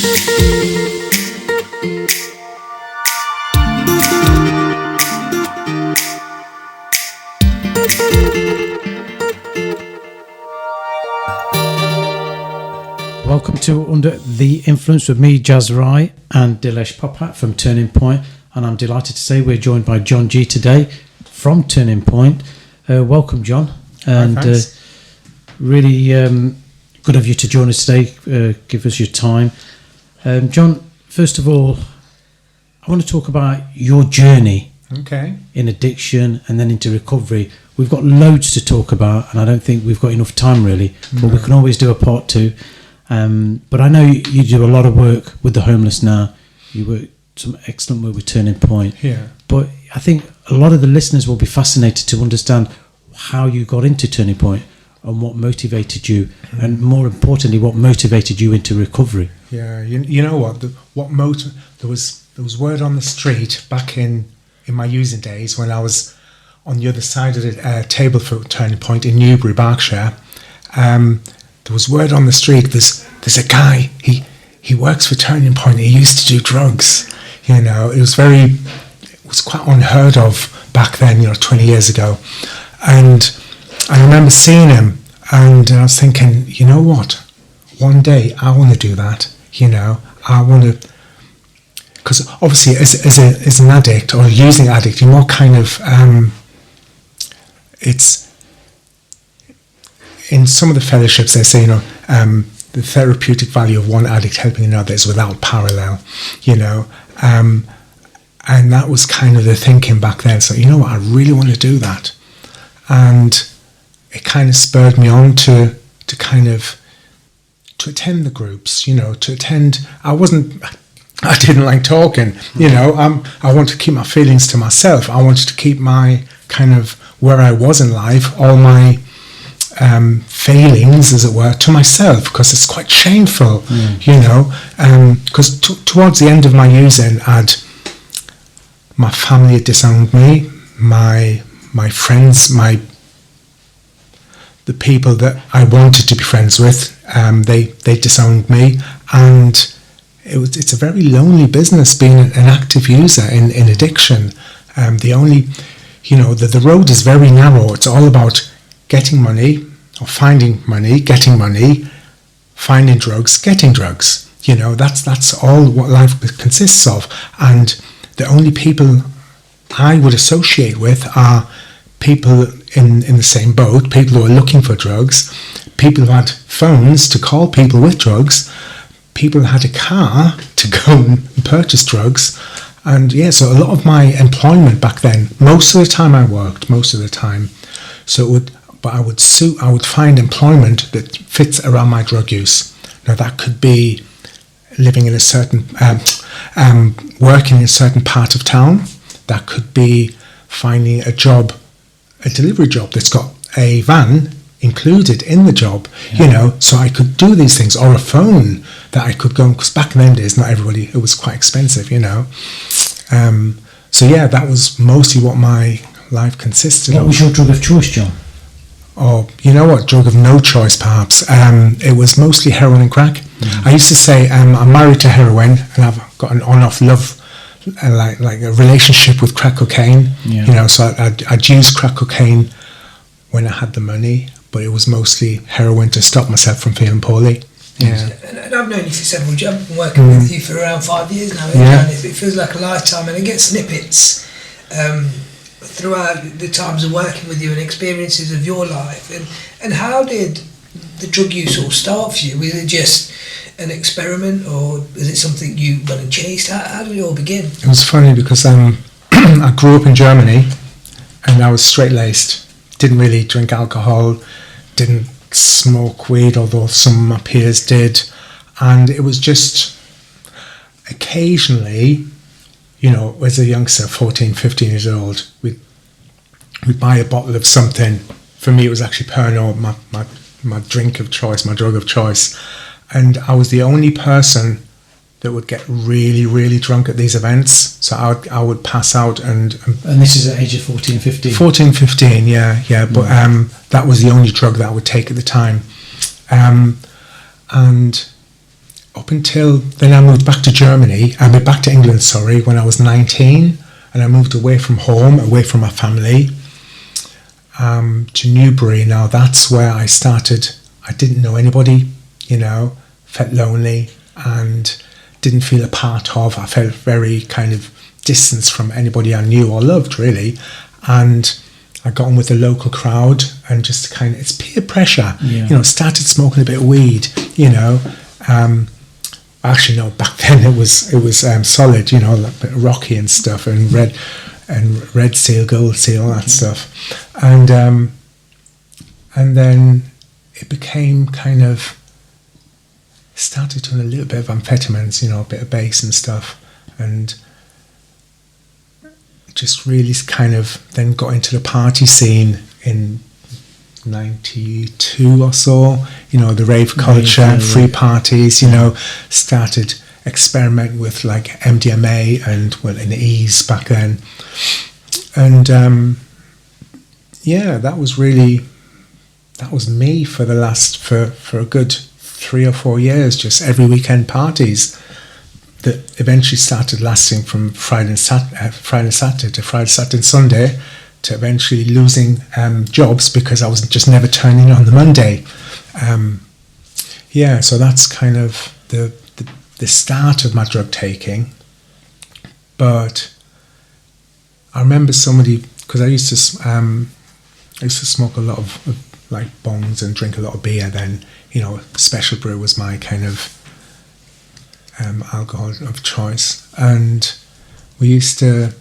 Welcome to Under the Influence with me, Jazz Rai, and Dilesh Popat from Turning Point. And I'm delighted to say we're joined by John G today from Turning Point. Welcome, John. And really good of you to join us today. Give us your time. John, first of all, I want to talk about your journey in addiction and then into recovery. We've got loads to talk about, and I don't think we've got enough time really, but we can always do a part two. But I know you do a lot of work with the homeless now. You work some excellent work with Turning Point. Yeah. But I think a lot of the listeners will be fascinated to understand how you got into Turning Point and what motivated you, and more importantly, what motivated you into recovery. Yeah, you know what? There was word on the street back in my using days when I was on the other side of the table for Turning Point in Newbury, Berkshire. There was word on the street. There's a guy. He works for Turning Point. He used to do drugs. You know, it was quite unheard of back then. 20 years ago, and I remember seeing him, and I was thinking, you know what? One day I want to do that. I want to, because obviously as an addict or using addict, you're more kind of it's. In some of the fellowships, they say, the therapeutic value of one addict helping another is without parallel, and that was kind of the thinking back then. So, you know what, I really want to do that. And it kind of spurred me on to attend the groups, to attend. I didn't like talking, I wanted to keep my feelings to myself. I wanted to keep my kind of where I was in life, all my failings, as it were, to myself, because it's quite shameful, because towards the end of my using, my family had disowned me, my friends, the people that I wanted to be friends with, they disowned me, and it's a very lonely business being an active user in addiction. The road is very narrow. It's all about getting money or finding money, getting money, finding drugs, getting drugs. That's all what life consists of. And the only people I would associate with are people in the same boat, people who are looking for drugs, people who had phones to call people with drugs, people who had a car to go and purchase drugs. And so a lot of my employment back then, most of the time I worked, but I would find employment that fits around my drug use. Now that could be living in a certain, working in a certain part of town. That could be finding a delivery job that's got a van included in the job, so I could do these things, or a phone that I could go, because back in them days, not everybody, it was quite expensive, that was mostly what my life consisted of. What was your drug of choice, John? Oh, you know what? Drug of no choice, perhaps. It was mostly heroin and crack. I used to say I'm married to heroin, and I've got an on-off love, like a relationship with crack cocaine. So I'd use crack cocaine when I had the money, but it was mostly heroin to stop myself from feeling poorly. Yeah. And I've known you for several years. I've been working with you for around 5 years now. And it feels like a lifetime, and I get snippets throughout the times of working with you and experiences of your life. And how did the drug use all start for you? Was it just an experiment, or was it something you went and chased? How did it all begin? It was funny because I grew up in Germany, and I was straight-laced. Didn't really drink alcohol, didn't smoke weed, although some of my peers did. And it was just occasionally, as a youngster, 14, 15 years old, we'd buy a bottle of something. For me, it was actually Pernod, my drink of choice, my drug of choice. And I was the only person that would get really, really drunk at these events. So I would pass out and this is at age of 14, 15? 14, 15, yeah. But that was the only drug that I would take at the time. And up until then I moved back to Germany, I moved back to England, sorry, when I was 19, and I moved away from home, away from my family, to Newbury. Now that's where I started. I didn't know anybody, felt lonely and didn't feel a part of. I felt very kind of distanced from anybody I knew or loved, really. And I got on with the local crowd and just it's peer pressure. Started smoking a bit of weed, Actually, no, back then it was solid, like a bit rocky and stuff, and red seal, gold seal, all that stuff. And then it became started doing a little bit of amphetamines, a bit of bass and stuff, and just really then got into the party scene in 92 or so, the rave culture, free parties, started experimenting with like MDMA and in Ease back then. And that was me for the last, for a good 3 or 4 years, just every weekend parties that eventually started lasting from Friday and Saturday to Friday, Saturday and Sunday, to eventually losing jobs because I was just never turning on the Monday. So that's kind of the start of my drug taking. But I remember somebody, because I used to smoke a lot of like bongs and drink a lot of beer. Then special brew was my kind of alcohol of choice, and we used to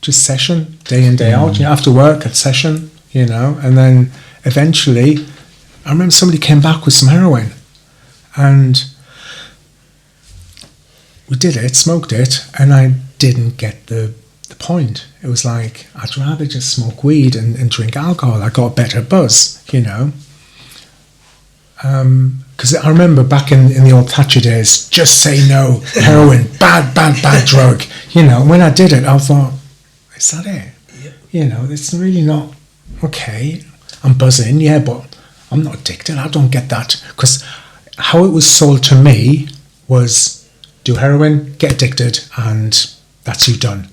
just session day in day out, after work at session, and then eventually I remember somebody came back with some heroin, and we did it, smoked it, and I didn't get the point. It was like, I'd rather just smoke weed and drink alcohol. I got a better buzz, because I remember back in the old Thatcher days, just say no, heroin, bad drug, when I did it, I thought, is that it? Yep. It's really not, okay, I'm buzzing, but I'm not addicted. I don't get that. Because how it was sold to me was do heroin, get addicted, and that's you done,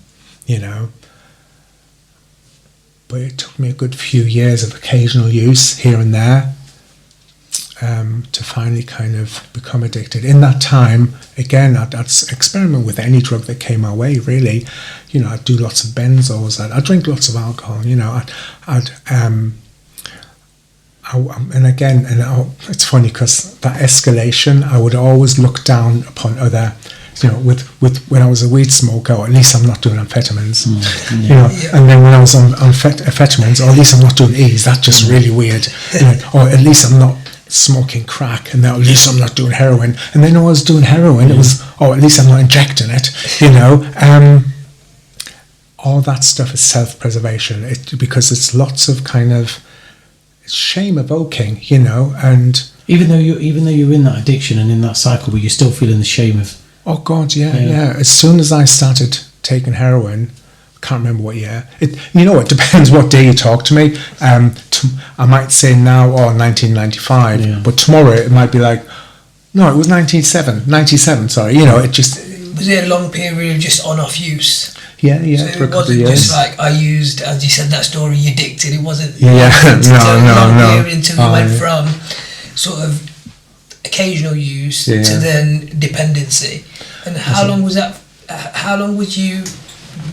But it took me a good few years of occasional use here and there to finally kind of become addicted. In that time, again, I'd experiment with any drug that came my way, really. I'd do lots of benzos, I'd drink lots of alcohol, it's funny because that escalation, I would always look down upon other, with when I was a weed smoker, or at least I'm not doing amphetamines, and then when I was on amphetamines, or at least I'm not doing E's, that's just really weird, or at least I'm not smoking crack, and then at least I'm not doing heroin, and then when I was doing heroin, it was, at least I'm not injecting it, all that stuff is self-preservation, because it's lots of it's shame evoking, and even though you're in that addiction and in that cycle, but you're still feeling the shame of. Oh God, yeah. As soon as I started taking heroin, I can't remember what year. It depends what day you talk to me. I might say now, 1995, but tomorrow it might be like, no, it was 97. Sorry, it just. Was it a long period of just on-off use? Yeah, so for a couple of years. It wasn't just like I used, as you said that story, you addicted. It wasn't. No. Period until you went from sort of occasional use to then dependency. And how long was that? How long was you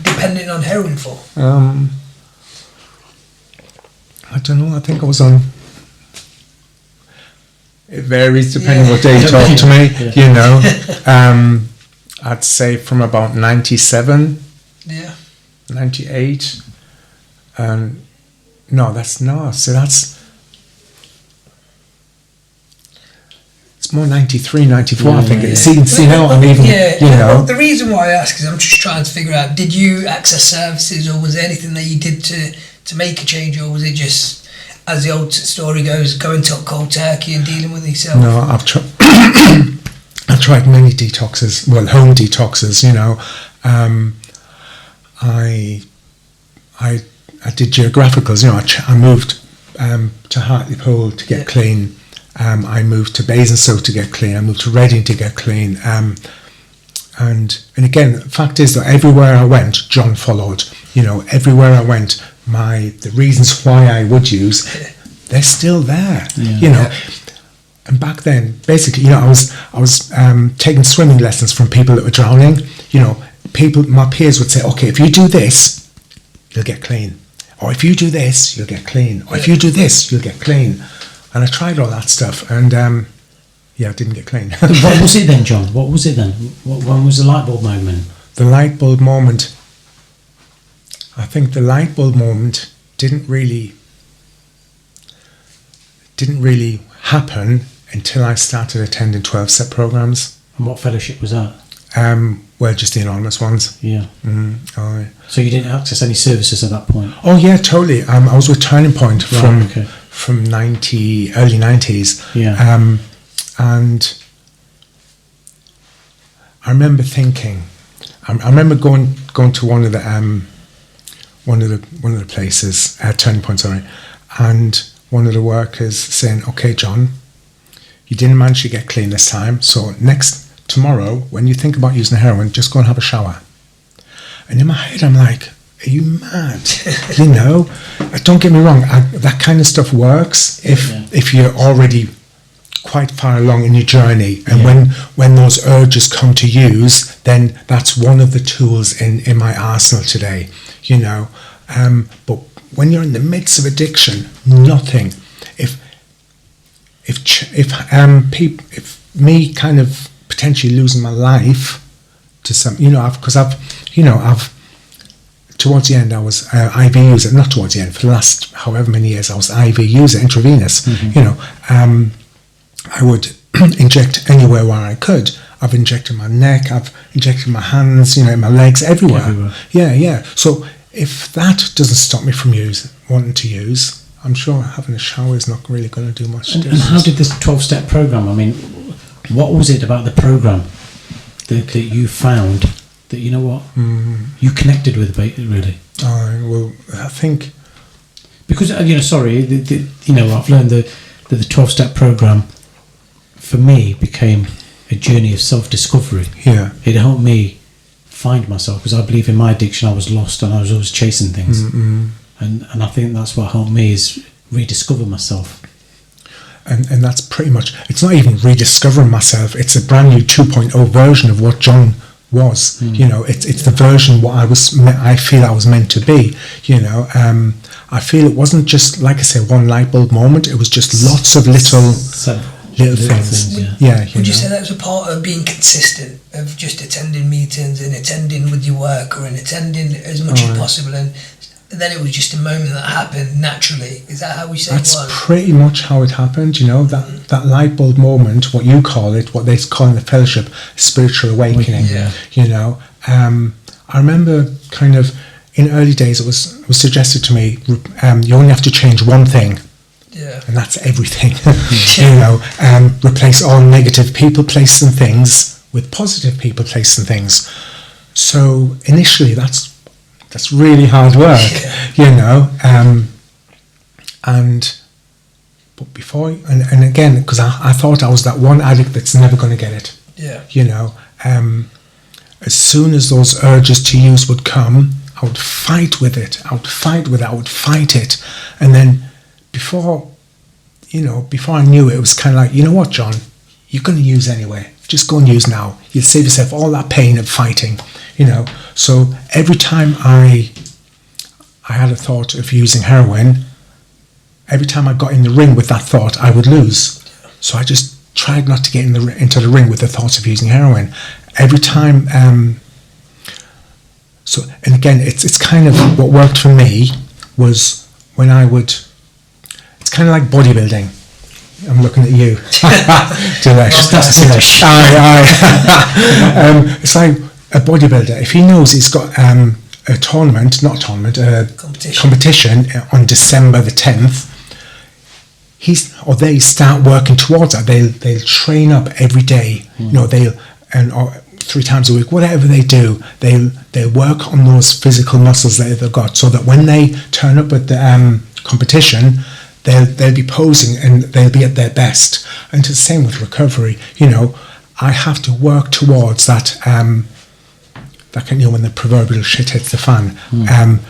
dependent on heroin for? I don't know. I think I was on. It varies depending what day you talk to me. I'd say from about 97. 98. It's more 93, 94, I think. See now I'm even, Well, the reason why I ask is I'm just trying to figure out, did you access services, or was there anything that you did to make a change, or was it just, as the old story goes, going to cold turkey and dealing with yourself? No, I've tried many detoxes, home detoxes, I did geographicals, I moved to Hartlepool to get clean, I moved to Basingstoke to get clean. I moved to Reading to get clean. And again, the fact is that everywhere I went, John followed. Everywhere I went, the reasons why I would use, they're still there. And back then, basically, I was taking swimming lessons from people that were drowning. My peers would say, okay, if you do this, you'll get clean. Or if you do this, you'll get clean. Or if you do this, you'll get clean. And I tried all that stuff, and I didn't get clean. What was it then, John? What was it then? When was the light bulb moment? The light bulb moment. I think the light bulb moment didn't really happen until I started attending 12-step programs. And what fellowship was that? Well, just the anonymous ones. Yeah. So you didn't access any services at that point? Oh yeah, totally. I was with Turning Point from early 90s. Yeah. And I remember thinking, I remember going to one of the places, Turning Point, sorry, and one of the workers saying, "Okay, John, you didn't manage to get clean this time, so tomorrow, when you think about using heroin, just go and have a shower." And in my head, I'm like, "Are you mad?" Don't get me wrong, that kind of stuff works if you're already quite far along in your journey, and when those urges come to use, then that's one of the tools in my arsenal today. But when you're in the midst of addiction, nothing. If me kind of potentially losing my life to some, I've towards the end I was IV user, not towards the end, for the last however many years I was IV user, intravenous. I would inject anywhere where I could. I've injected my neck, I've injected my hands, in my legs, everywhere. Yeah. So if that doesn't stop me from wanting to use, I'm sure having a shower is not really going to do much difference. And how did this 12-step program, what was it about the program that you found that, you connected with it, really? Well, I think... Because, I've learned that the 12-step program, for me, became a journey of self-discovery. Yeah. It helped me find myself, because I believe in my addiction I was lost and I was always chasing things. Mm-hmm. And I think that's what helped me, is rediscover myself. And that's pretty much, it's not even rediscovering myself, it's a brand new 2.0 version of what John was. It's the version what I feel I was meant to be. I feel it wasn't just, like I say, one light bulb moment, it was just lots of little things. Would you say that was a part of being consistent, of just attending meetings and attending with your work, or attending as much as possible, and then it was just a moment that happened naturally? Is that how we say it was? That's pretty much how it happened. That light bulb moment, what you call it, what they call in the fellowship, spiritual awakening. I remember kind of in early days it was suggested to me, you only have to change one thing. Yeah. And that's everything. Replace all negative people, places and things with positive people, places and things. So initially that's really hard work, but before, and again, because I thought I was that one addict that's never going to get it. Yeah. As soon as those urges to use would come, I would fight with it. I would fight it. And then before I knew it, it was kind of like, you know what, John, you're going to use anyway. Just go and use now. You'll save yourself all that pain of fighting, So every time I had a thought of using heroin, every time I got in the ring with that thought, I would lose. So I just tried not to get into the ring with the thoughts of using heroin. Every time, and again, it's kind of what worked for me was when I would. It's kind of like bodybuilding. I'm looking at you, Dilesh. That's Dilesh. It's like a bodybuilder. If he knows he's got a competition on December the 10th, they start working towards that. They'll train up every day. Or 3 times a week, whatever they do, they'll work on those physical muscles that they've got, so that when they turn up at the competition, they'll be posing and they'll be at their best. And it's the same with recovery. I have to work towards that. That can, when the proverbial shit hits the fan.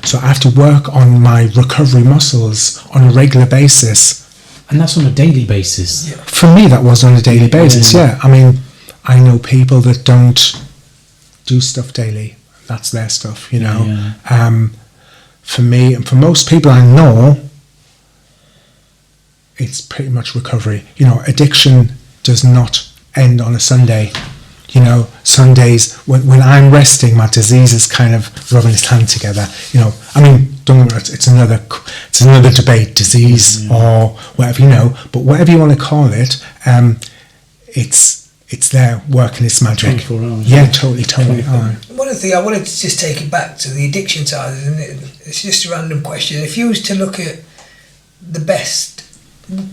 So I have to work on my recovery muscles on a regular basis. And that's on a daily basis. Yeah. For me, that was on a daily basis. Yeah. I mean, I know people that don't do stuff daily. That's their stuff. For me and for most people I know, it's pretty much recovery. Addiction does not end on a Sunday. Sundays, when I'm resting, my disease is kind of rubbing its hand together. I mean, don't get me wrong, it's another debate, disease or whatever, but whatever you want to call it, it's there working its magic. 24 hours. Yeah, totally. One of the things I wanted to just take it back to the addiction side, and it's just a random question. If you was to look at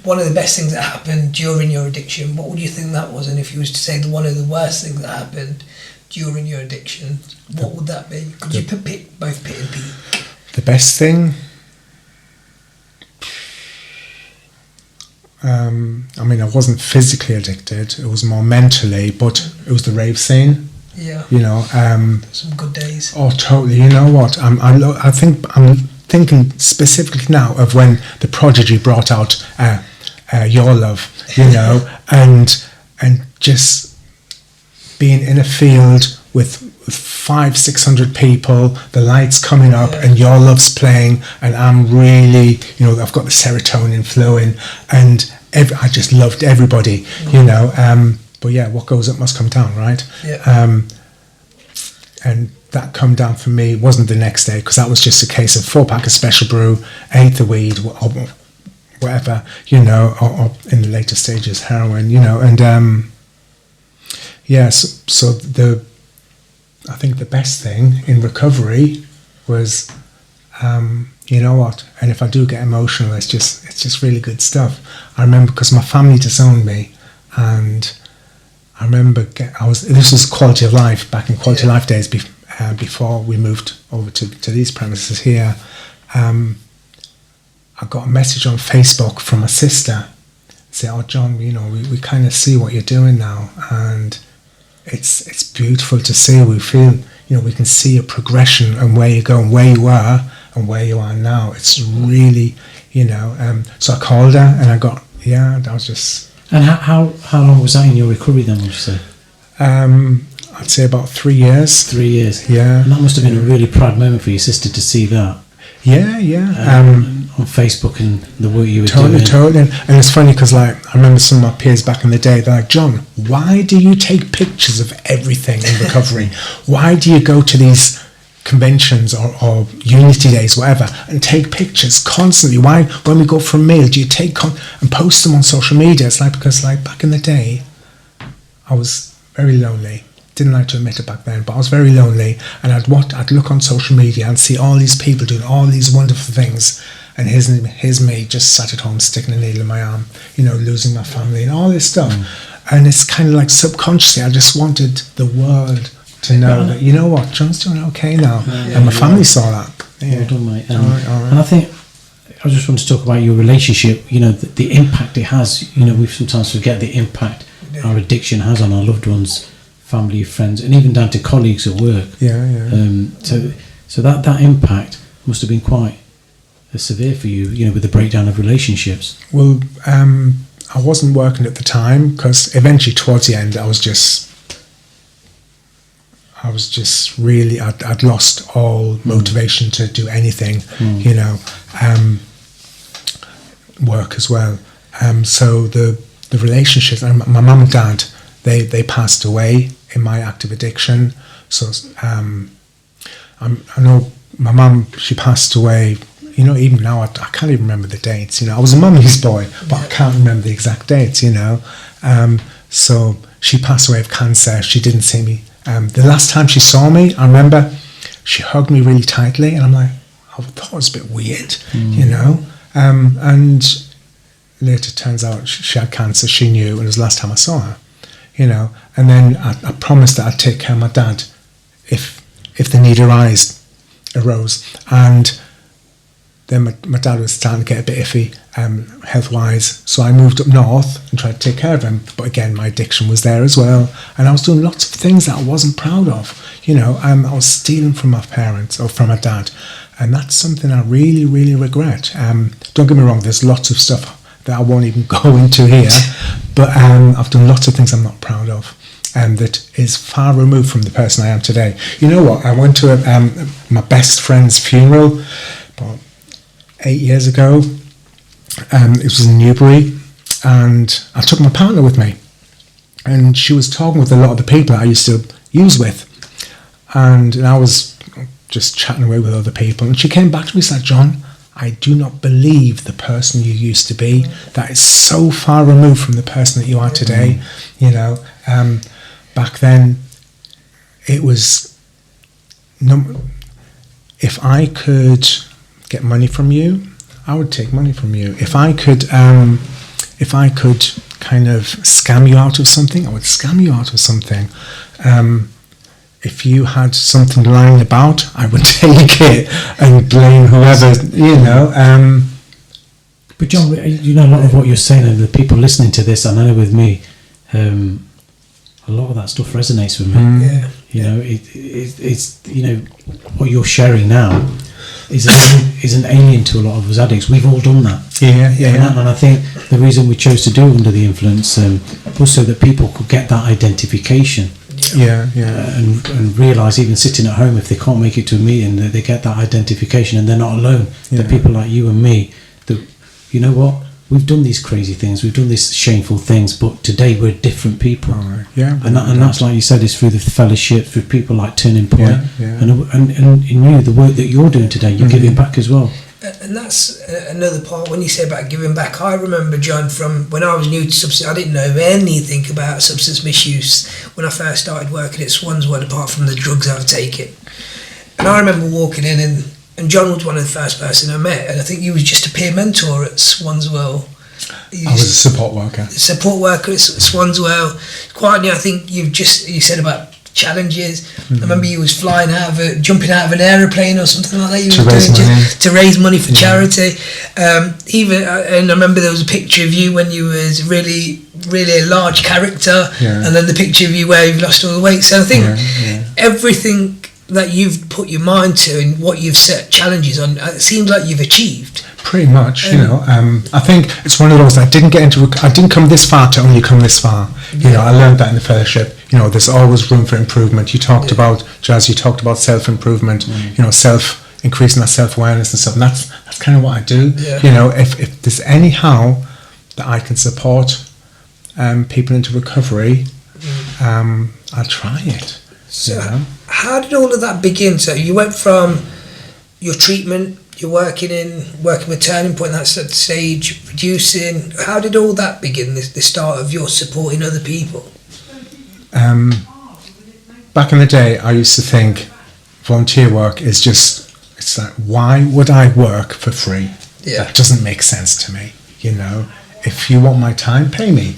one of the best things that happened during your addiction, what would you think that was? And if you was to say one of the worst things that happened during your addiction, what would that be? Could you pick both pit and peak? The best thing? I mean, I wasn't physically addicted. It was more mentally, but it was the rave scene. Yeah. Some good days. Oh, totally. You know what? I think I'm thinking specifically now of when the Prodigy brought out Your Love, and just being in a field with 500-600 people, the lights coming up, and Your Love's playing, and I'm really, I've got the serotonin flowing, and I just loved everybody, but yeah, what goes up must come down, right? Yeah. And that come down for me wasn't the next day, because that was just a case of 4-pack of special brew, ate the weed, or whatever, or in the later stages, heroin, and so I think the best thing in recovery was, you know what, and if I do get emotional, it's just really good stuff. I remember, because my family disowned me, and I remember this was Quality of Life, back in Quality of Life days, before we moved over to these premises here. I got a message on Facebook from a sister, say, "Oh, John, we kind of see what you're doing now, and it's beautiful to see. We feel, we can see a progression and where you're going, where you were and where you are now. It's really, so I called her, and I got, that was just." And how long was that in your recovery then, would you say? I'd say about 3 years. 3 years. Yeah. And that must have been a really proud moment for your sister to see that. Yeah. On Facebook and the work you were doing. Totally. And it's funny because, I remember some of my peers back in the day, they're like, "John, why do you take pictures of everything in recovery? Why do you go to these conventions or unity days, whatever, and take pictures constantly? Why, when we go for a meal, do you take and post them on social media?" It's because back in the day, I was very lonely. Didn't like to admit it back then, but I was very lonely, and I'd look on social media and see all these people doing all these wonderful things, and here's me just sat at home sticking a needle in my arm, losing my family and all this stuff. And it's kind of subconsciously, I just wanted the world to know that, what, John's doing okay now, and my family saw that. Well done, mate. All right. And I think I just want to talk about your relationship, the impact it has. We sometimes forget the impact our addiction has on our loved ones, family, friends, and even down to colleagues at work. So that impact must have been quite severe for you, with the breakdown of relationships. Well, I wasn't working at the time, because eventually towards the end I was just really, I'd lost all motivation to do anything, work as well. So the relationships, and my mum and dad, they passed away in my active addiction. So I know my mum, she passed away, even now I can't even remember the dates. I was a mummy's boy, but I can't remember the exact dates. So she passed away of cancer. She didn't see me. The last time she saw me, I remember she hugged me really tightly, and I'm like, I thought it was a bit weird, and later it turns out she had cancer. She knew, and it was the last time I saw her, and then I promised that I'd take care of my dad if the need arose, and then my dad was starting to get a bit iffy health-wise, so I moved up north and tried to take care of him. But again, my addiction was there as well, and I was doing lots of things that I wasn't proud of. I was stealing from my parents or from my dad, and that's something I really, really regret. Don't get me wrong, there's lots of stuff that I won't even go into here, but I've done lots of things I'm not proud of. That is far removed from the person I am today. You know what? I went to my best friend's funeral about 8 years ago. It was in Newbury, and I took my partner with me. And she was talking with a lot of the people I used to use with. And I was just chatting away with other people. And she came back to me and said, John, I do not believe the person you used to be. That is so far removed from the person that you are today. Back then, it was, if I could get money from you, I would take money from you. If I could kind of scam you out of something, I would scam you out of something. If you had something lying about, I would take it and blame whoever, But John, a lot of what you're saying, and the people listening to this, I know with me, a lot of that stuff resonates with me. It's what you're sharing now is an alien to a lot of us addicts. We've all done that. And I think the reason we chose to do Under the Influence was so that people could get that identification. And realise, even sitting at home, if they can't make it to a meeting, that they get that identification and they're not alone. There are people like you and me that, you know what, we've done these crazy things, we've done these shameful things, but today we're different people. And that's, like you said, is through the fellowship, through people like Turning Point. And in you, the work that you're doing today, you're giving back as well. And that's another part, when you say about giving back. I remember, John, from when I was new to substance, I didn't know anything about substance misuse when I first started working at Swanswell, apart from the drugs I was taking. And I remember walking in, and John was one of the first person I met, and I think you was just a peer mentor at Swanswell. I was a support worker. Support worker at Swanswell. Quite new. I think you said about challenges. I remember you was jumping out of an aeroplane or something like that. You to raise money for charity. And I remember there was a picture of you when you was really, really a large character, and then the picture of you where you've lost all the weight. So I think everything that you've put your mind to and what you've set challenges on, it seems like you've achieved. Pretty much, I think it's one of those, I didn't come this far to only come this far. I learned that in the fellowship. There's always room for improvement. You talked about, Jazz, self-improvement, increasing that self-awareness and stuff, and that's kind of what I do. If there's anyhow that I can support people into recovery, I'll try it. So how did all of that begin? So you went from your treatment, you're working with Turning Point, that's at stage, producing. How did all that begin, the start of your supporting other people? Back in the day, I used to think volunteer work is just, it's like, why would I work for free? That doesn't make sense to me. If you want my time, pay me.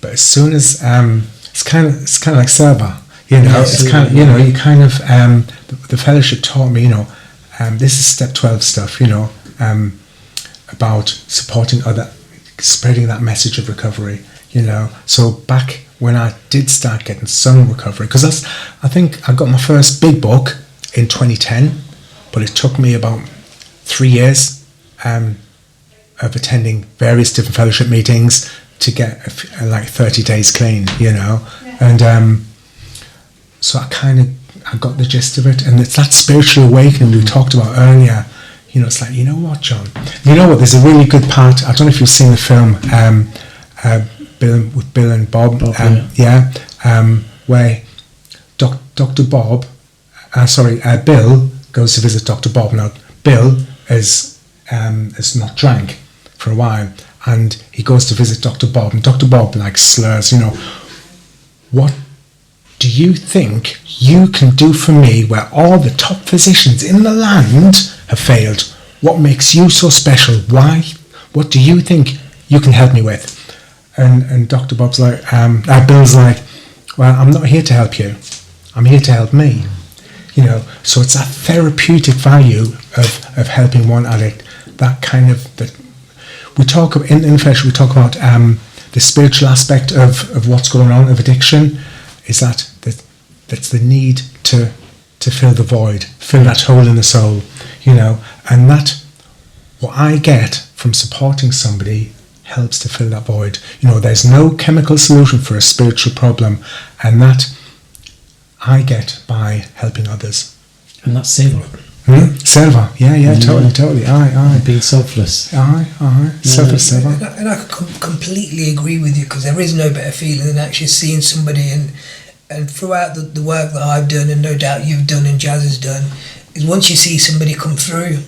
But as soon as it's kind of like server. It's kind of, the fellowship taught me, this is step 12 stuff, about supporting spreading that message of recovery, So back when I did start getting some recovery, because I think I got my first big book in 2010, but it took me about 3 years of attending various different fellowship meetings to get 30 days clean, and so I got the gist of it, and it's that spiritual awakening we talked about earlier. It's like, you know what, John? You know what? There's a really good part. I don't know if you've seen the film Bill and Bob. Where Dr. Bob, Bill goes to visit Dr. Bob. Now, Bill is not drank for a while, and he goes to visit Dr. Bob, and Dr. Bob slurs, what do you think you can do for me where all the top physicians in the land have failed? What makes you so special? Why? What do you think you can help me with? And Dr. Bob's Bill's like, well, I'm not here to help you. I'm here to help me. you know. So it's that therapeutic value of helping one addict. That kind of that we talk in the flesh. We talk about the spiritual aspect of what's going on of addiction. Is that's the need to fill the void, fill that hole in the soul, you know, and that what I get from supporting somebody helps to fill that void. You know, there's no chemical solution for a spiritual problem, and that I get by helping others. And that's silver. Silver, yeah, totally. Aye. Being selfless. Aye. Selfless silver. And I completely agree with you, because there is no better feeling than actually seeing somebody and throughout the work that I've done, and no doubt you've done and Jazz has done, is once you see somebody come through,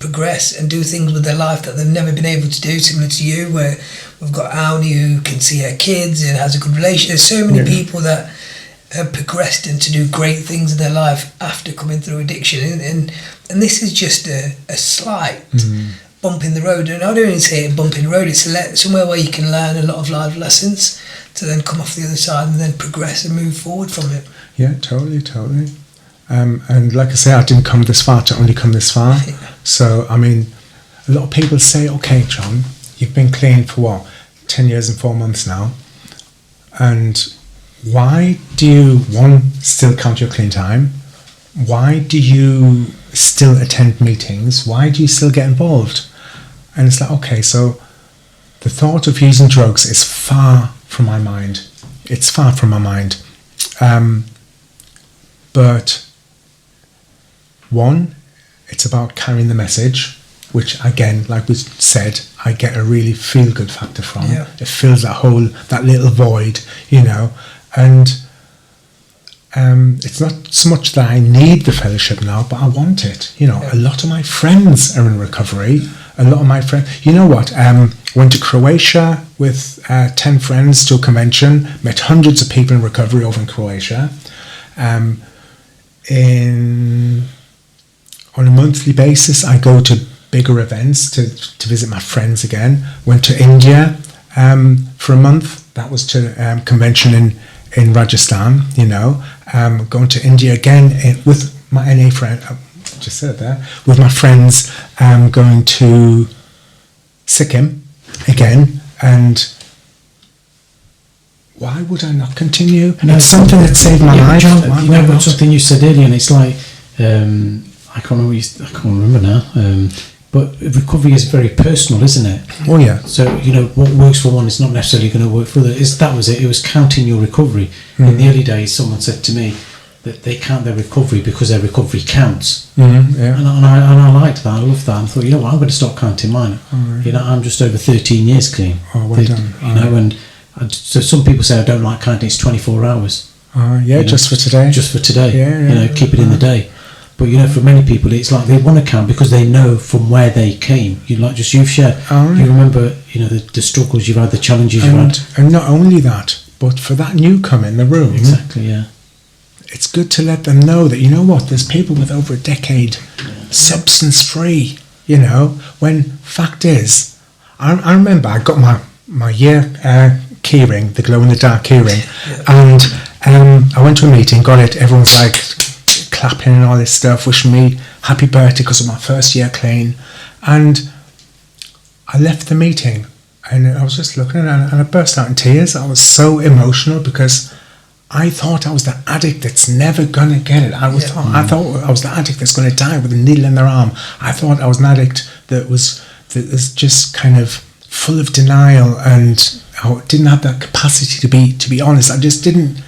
progress and do things with their life that they've never been able to do, similar to you, where we've got Auni who can see her kids and has a good relationship. There's so many people that have progressed and to do great things in their life after coming through addiction, and this is just a slight bump in the road. And I don't even say a bump in the road, it's somewhere where you can learn a lot of life lessons to then come off the other side and then progress and move forward from it. Yeah, totally. And like I say, I didn't come this far to only come this far. Yeah. So, I mean, a lot of people say, okay, John, you've been clean for 10 years and 4 months now. And why do you, still count your clean time? Why do you still attend meetings? Why do you still get involved? And it's like, okay, so the thought of using drugs is far from my mind. It's far from my mind. But one, it's about carrying the message, which again, like we said, I get a really feel-good factor from. Yeah. It fills that hole, that little void, you know. And it's not so much that I need the fellowship now, but I want it. You know, a lot of my friends are in recovery. A lot of my friends, you know what? Went to Croatia with 10 friends to a convention. Met hundreds of people in recovery over in Croatia. On a monthly basis, I go to bigger events to visit my friends again. Went to India for a month. That was to convention in Rajasthan, you know. Going to India again with my NA friend, just said there, with my friends, going to Sikkim again. And why would I not continue? It's something that saved my life. John, you know, something you said earlier, and it's like, I can't remember now. But recovery is very personal, isn't it? Oh yeah. So, you know, what works for one is not necessarily going to work for others. That was it. It was counting your recovery. In the early days, someone said to me that they count their recovery because their recovery counts. Yeah. And I liked that. I loved that. And I thought, you know what, I'm going to stop counting mine. Right. You know, I'm just over 13 years clean. Oh, well done. You know, and so some people say I don't like counting. It's 24 hours. Yeah, just for today. Just for today. Yeah. You know, keep it in the day. But you know, for many people, it's like they want to count because they know from where they came. You've shared. You remember, you know, the struggles you've had, the challenges you've had, and not only that, but for that newcomer in the room, exactly, yeah. It's good to let them know that, you know what, there's people with over a decade, substance free. You know, when fact is, I remember I got my year keyring, the glow in the dark keyring, and I went to a meeting, got it. Everyone's like clapping and all this stuff, wishing me happy birthday because of my first year clean. And I left the meeting and I was just looking at it and I burst out in tears. I was so emotional because I thought I was the addict that's never going to get it. I thought I was the addict that's going to die with a needle in their arm. I thought I was an addict that was just kind of full of denial, and I didn't have that capacity to be honest. I just didn't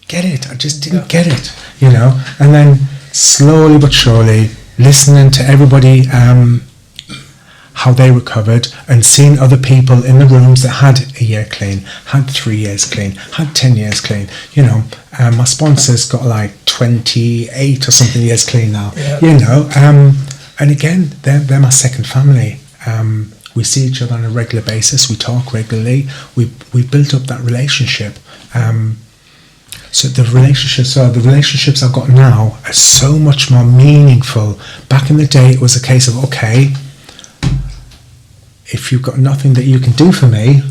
get it. I just didn't get it, you know. And then slowly but surely, listening to everybody, how they recovered, and seeing other people in the rooms that had a year clean, had 3 years clean, had 10 years clean. You know, my sponsor's got like 28 or something years clean now. You know, and again, they're my second family. We see each other on a regular basis. We talk regularly. We built up that relationship. So the relationships I've got now are so much more meaningful. Back in the day, it was a case of, okay, if you've got nothing that you can do for me,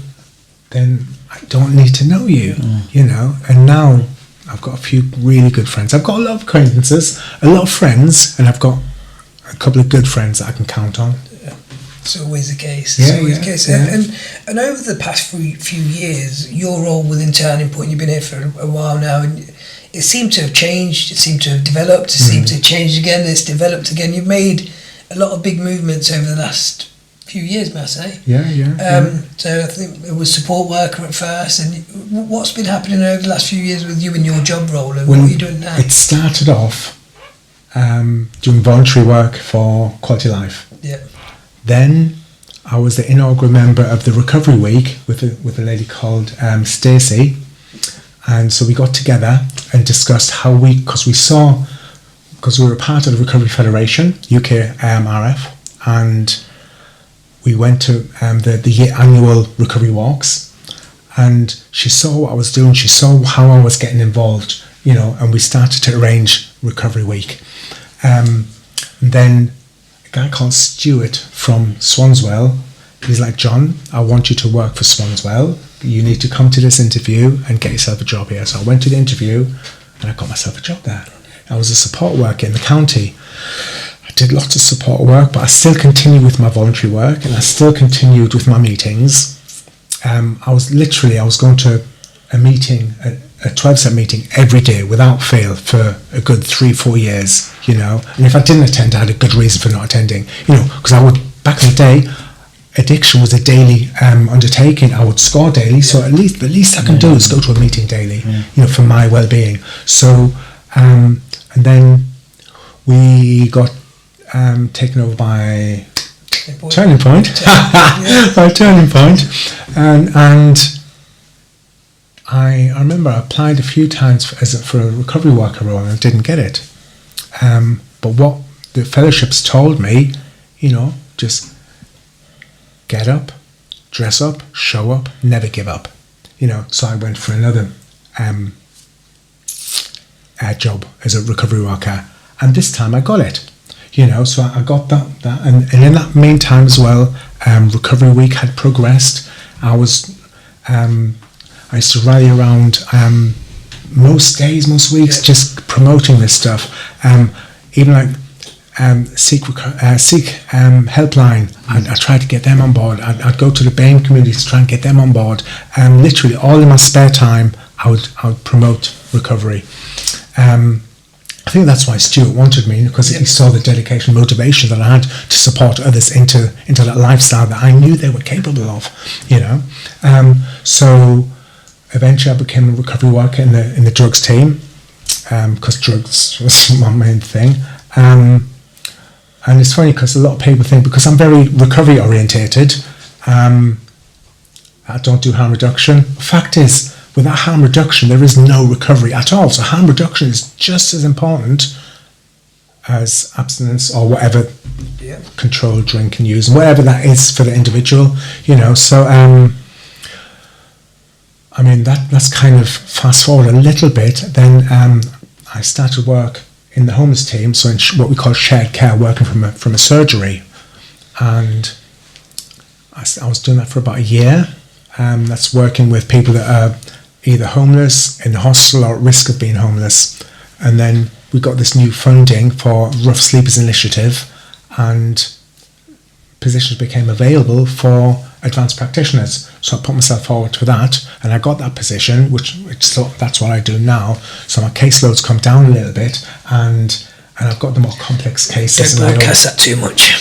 then I don't need to know you, you know. And now I've got a few really good friends. I've got a lot of acquaintances, a lot of friends, and I've got a couple of good friends that I can count on. It's always the case. Yeah. And over the past few years, your role within Turning Point, you've been here for a while now, and it seemed to have changed, it seemed to have developed, it seemed to have changed again, it's developed again. You've made a lot of big movements over the last few years, may I say. So I think it was support worker at first, and what's been happening over the last few years with you and your job role, and what are you doing now? It started off doing voluntary work for Quality Life. Yeah. Then I was the inaugural member of the Recovery Week with a lady called Stacey, and so we got together and discussed how because we were a part of the Recovery Federation, UK RF, and we went to the annual recovery walks, and she saw what I was doing, she saw how I was getting involved, and we started to arrange Recovery Week. And then a guy called Stuart from Swanswell, he's like, John, I want you to work for Swanswell. You need to come to this interview and get yourself a job here. So I went to the interview and I got myself a job there. I was a support worker in the county. I did lots of support work, but I still continued with my voluntary work and I still continued with my meetings. I was going to a meeting, a 12-step meeting every day without fail for a good 3-4 years, and if I didn't attend, I had a good reason for not attending, because I would, back in the day, addiction was a daily undertaking. I would score daily, so the least I can do is go to a meeting daily, for my well-being. So and then we got taken over by Turning Point, and I remember I applied a few times for a recovery worker role and I didn't get it. But what the fellowships told me, just get up, dress up, show up, never give up. So I went for another job as a recovery worker, and this time I got it. So I got that, and in that meantime as well, Recovery Week had progressed. I used to rally around most days, most weeks, just promoting this stuff. Even like Seek Helpline, I tried to get them on board. I'd go to the BAME community to try and get them on board. Literally all in my spare time, I would promote recovery. I think that's why Stuart wanted me, because he saw the dedication, motivation that I had to support others into that lifestyle that I knew they were capable of. So eventually I became a recovery worker in the drugs team, because drugs was my main thing. And it's funny because a lot of people think, because I'm very recovery orientated, I don't do harm reduction. The fact is, without harm reduction, there is no recovery at all. So harm reduction is just as important as abstinence or whatever controlled drink and use, whatever that is for the individual. So that's kind of fast forward a little bit. Then I started work in the homeless team, so in what we call shared care, working from a surgery, and I was doing that for about a year. That's working with people that are either homeless, in the hostel, or at risk of being homeless. And then we got this new funding for Rough Sleepers Initiative, and positions became available for advanced practitioners. So I put myself forward for that, and I got that position, which that's what I do now. So my caseloads come down a little bit, and I've got the more complex cases. Don't broadcast that too much.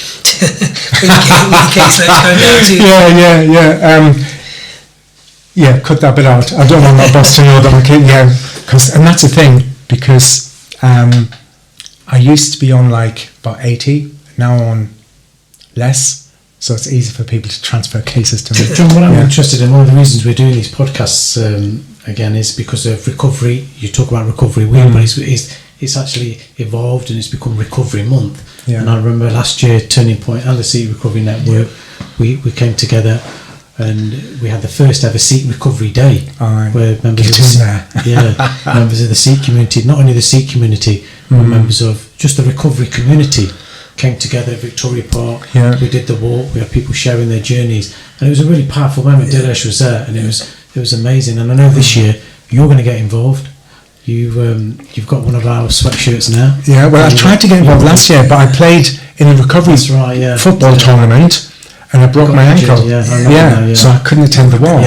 When your caseloads come down too. Yeah, cut that bit out. I don't want my boss to know that I'm kidding. And that's the thing, because I used to be on like about 80, now I'm on less, so it's easy for people to transfer cases to me. John, what I'm interested in, one of the reasons we're doing these podcasts again is because of recovery. You talk about Recovery Week, but it's actually evolved and it's become Recovery Month. And I remember last year, Turning Point and the Seek Recovery Network, we came together. And we had the first ever Seek Recovery Day, where members of the Seek community, not only the Seek community, but members of just the recovery community came together at Victoria Park. We did the walk. We had people sharing their journeys, and it was a really powerful moment. Dilesh was there, and it was amazing. And I know this year you're going to get involved. you've got one of our sweatshirts now. Yeah, well, I tried to get involved last year, but I played in a recovery football tournament, and I broke my ankle. So I couldn't attend the walk.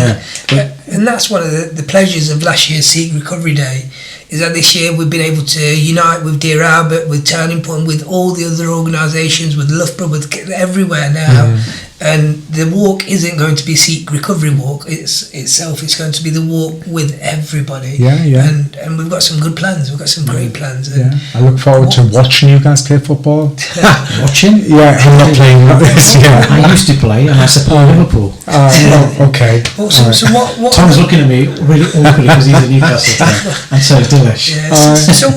And that's one of the pleasures of last year's Seek Recovery Day, is that this year we've been able to unite with Dear Albert, with Turning Point, with all the other organisations, with Loughborough, with everywhere now. And the walk isn't going to be Seek Recovery Walk it's going to be the walk with everybody. And we've got some good plans. We've got some great plans. And I look forward to watching you guys play football. Watching? Yeah, I'm not playing this. I used to play, and I support Liverpool. Okay. So what Tom's looking at me really awkwardly because he's a Newcastle fan, and so is Dilesh. So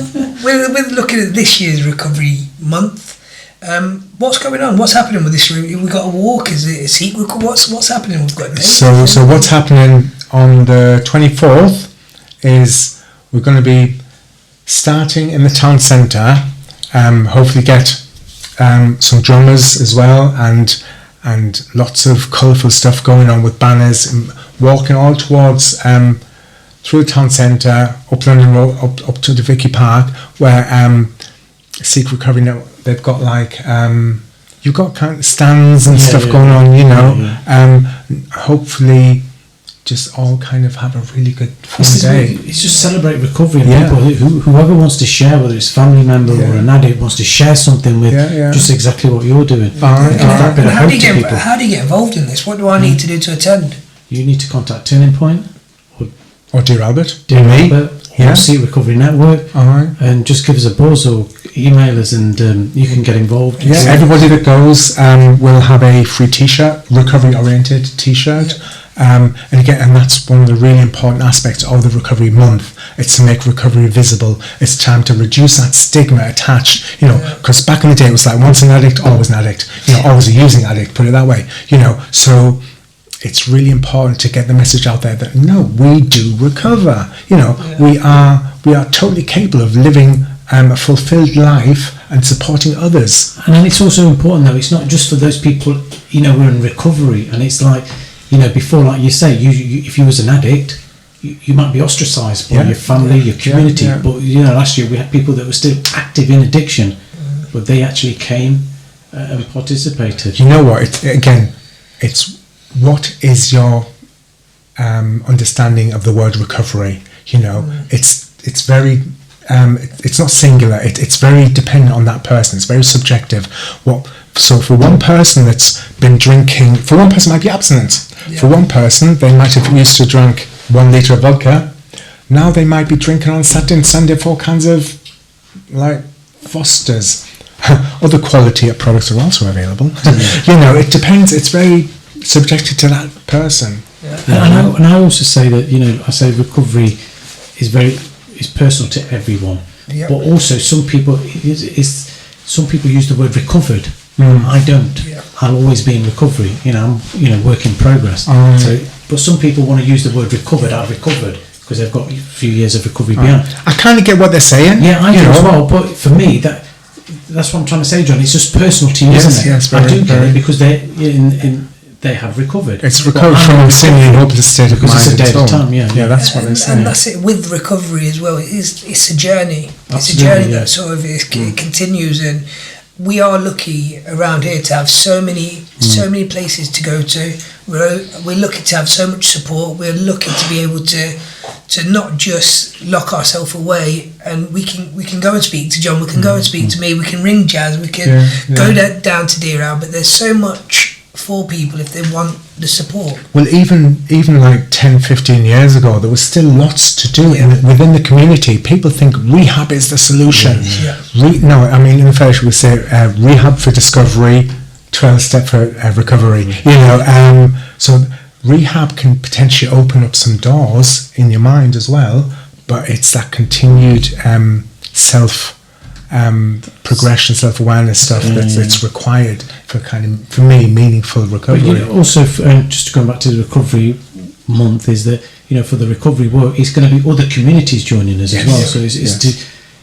we're looking at this year's recovery month. What's going on? What's happening with this? We've got a walk. Is it a secret? What's happening? We've got so what's happening on the 24th is we're going to be starting in the town centre. Hopefully get some drummers as well, and lots of colourful stuff going on with banners, and walking all towards through the town centre, up London Road, up to the Vicky Park, where Seek Recovery Network, they've got like you've got kind of stands and stuff going on, you know. Hopefully just all kind of have a really good fun day. It's just celebrate recovery, and people whoever wants to share, whether it's family member or an addict, wants to share something with just exactly what you're doing. How do you get involved in this? What do I need to do to attend? You need to contact Turning Point or Dear Albert, or Seek Recovery Network, and just give us a buzz or email us, and you can get involved. Everybody that goes will have a free t-shirt, recovery oriented t-shirt. And that's one of the really important aspects of the recovery month. It's to make recovery visible. It's time to reduce that stigma attached, because back in the day it was like once an addict, always an addict, always a using addict, put it that way, so it's really important to get the message out there that no, we do recover, we are totally capable of living a fulfilled life and supporting others. And then it's also important though, it's not just for those people, who are in recovery, and it's like, before, like you say, you if you was an addict, you might be ostracised by your family, your community. But last year we had people that were still active in addiction, but they actually came and participated. You know what? It's what is your understanding of the word recovery? It's very. It's not singular. It's very dependent on that person. It's very subjective. So for one person that's been drinking, for one person it might be abstinence. For one person, they might have used to drink 1 litre of vodka. Now they might be drinking on Saturday and Sunday 4 cans of like Foster's. Other quality products are also available. It depends. It's very subjective to that person. And I also say that I say recovery is personal to everyone, but also some people use the word recovered. I don't. I'll always be in recovery. I'm work in progress. But some people want to use the word recovered. I've recovered because they've got a few years of recovery behind. I kind of get what they're saying. Yeah, I do as well. But for me, that's what I'm trying to say, John. It's just personal to you, isn't it? Yes, I do get it because they have recovered. It's recovered from a seemingly hopeless state of mind. It's a day at a time. That's what they say. And that's it with recovery as well. It's a journey. It's a journey that sort of it continues, and we are lucky around here to have so many places to go to. We're lucky to have so much support. We're lucky to be able to not just lock ourselves away, and we can go and speak to John. We can go and speak to me. We can ring Jazz. We can go down to Dear Al. But there's so much for people if they want the support. Well, even like 10, 15 years ago, there was still lots to do within the community. People think rehab is the solution. In the first we say rehab for discovery, 12-step for recovery. So rehab can potentially open up some doors in your mind as well, but it's that continued progression, self-awareness stuff that's required for me meaningful recovery. But also, just going back to the recovery month, is that for the recovery work, it's going to be other communities joining us as well. So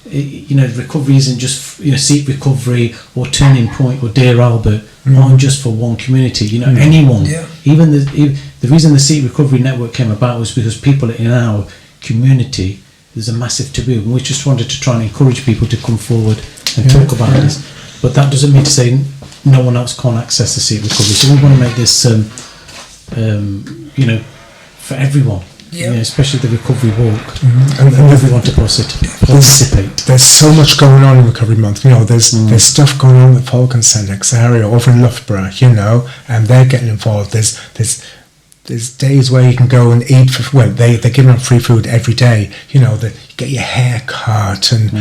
recovery isn't just Seek Recovery or Turning Point or Dear Albert aren't just for one community. Anyone. Even the reason the Seek Recovery Network came about was because people in our community there's a massive taboo. And we just wanted to try and encourage people to come forward and talk about this. But that doesn't mean to say no one else can't access the seat recovery. So we want to make this, for everyone. Yeah. Especially the recovery walk, And everyone to participate. There's so much going on in Recovery Month. There's stuff going on with Falcon area over in Loughborough. And they're getting involved. There's days where you can go and eat they're giving out free food every day. That you get your hair cut and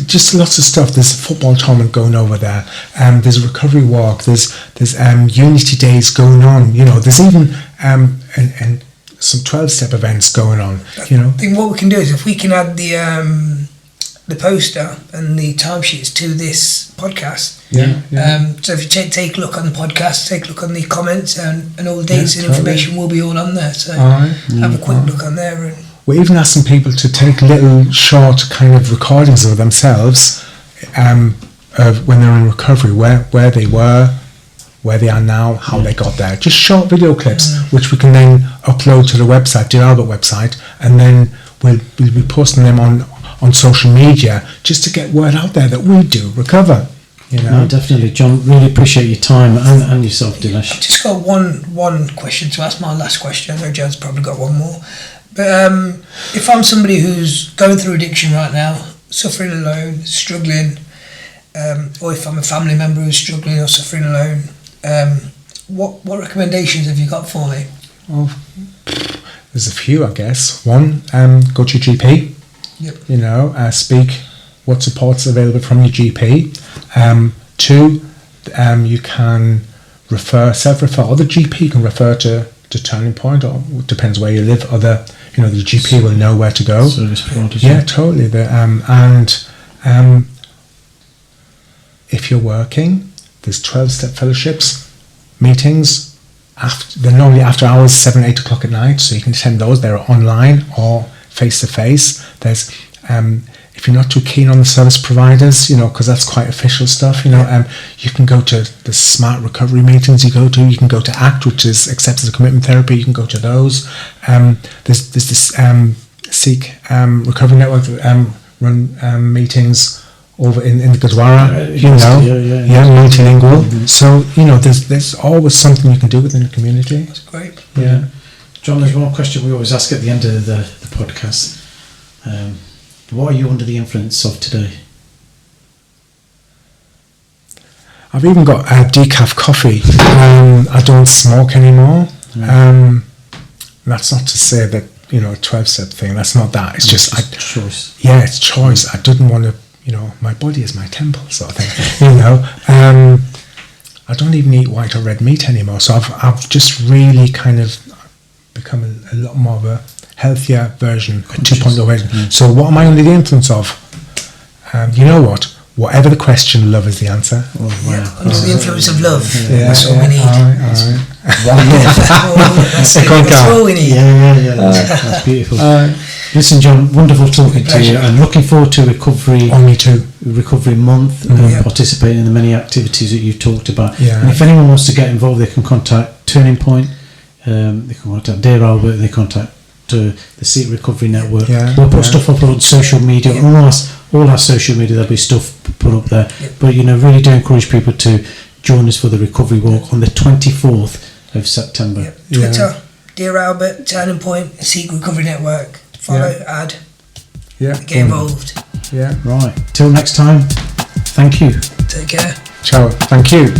just lots of stuff. There's a football tournament going over there. There's a recovery walk. There's unity days going on. There's even and some 12-step events going on. I think what we can do is if we can add the poster and the timesheets to this podcast. So if you take a look on the podcast, take a look on the comments, and all the dates and information will be all on there. So have a quick look on there. And we're even asking people to take little short kind of recordings of themselves of when they're in recovery, where they were, where they are now, how they got there. Just short video clips, which we can then upload to the website, the Albert website, and then we'll be posting them on social media just to get word out there that we do recover. No, definitely, John. Really appreciate your time and yourself, Dilesh. I've just got one question to ask. My last question. I know John's probably got one more. But if I'm somebody who's going through addiction right now, suffering alone, struggling, or if I'm a family member who's struggling or suffering alone, what recommendations have you got for me? Well, there's a few, I guess. One, go to your GP. Yep. Speak what support's available from your GP. Two, you can self-refer. Or the GP can refer to Turning Point, or it depends where you live. The GP will know where to go. Service providers. Yeah, totally. If you're working, there's 12-step fellowships, meetings. They're normally after hours, 7, 8 o'clock at night, so you can attend those. They're online or face-to-face. There's if you're not too keen on the service providers, because that's quite official stuff, you can go to the smart recovery meetings you can go to ACT, which is acceptance and commitment therapy, you can go to those. There's this Seek Recovery Network that run meetings over in the Gurdwara, multilingual. Mm-hmm. So, there's always something you can do within the community. That's great. Yeah. John, there's one question we always ask at the end of the podcast. What are you under the influence of today? I've even got decaf coffee. I don't smoke anymore. That's not to say that, a 12-step thing. That's not that. It's just choice. Yeah, it's choice. I didn't want to, my body is my temple sort of thing. I don't even eat white or red meat anymore. So I've just really kind of become a lot more of a healthier version, a 2.0 version. So what am I under the influence of? You know what? Whatever the question, love is the answer. Oh, wow. Yeah, under the influence of love. Yeah, that's what we need. All right. That's all we need. Yeah. That's beautiful. Listen, John, wonderful talking to you. I'm looking forward to recovery. Oh, me too. Recovery Month and participating in the many activities that you've talked about. Yeah. And if anyone wants to get involved, they can contact Turning Point. They can contact Dear Albert. They contact the Seek Recovery Network. We'll put stuff up on social media. All our social media, there'll be stuff put up there. But really do encourage people to join us for the recovery walk on the 24th of September. Twitter, Dear Albert, Turning Point, Seek Recovery Network. Follow, add, get involved. Yeah. Right. Till next time. Thank you. Take care. Ciao. Thank you.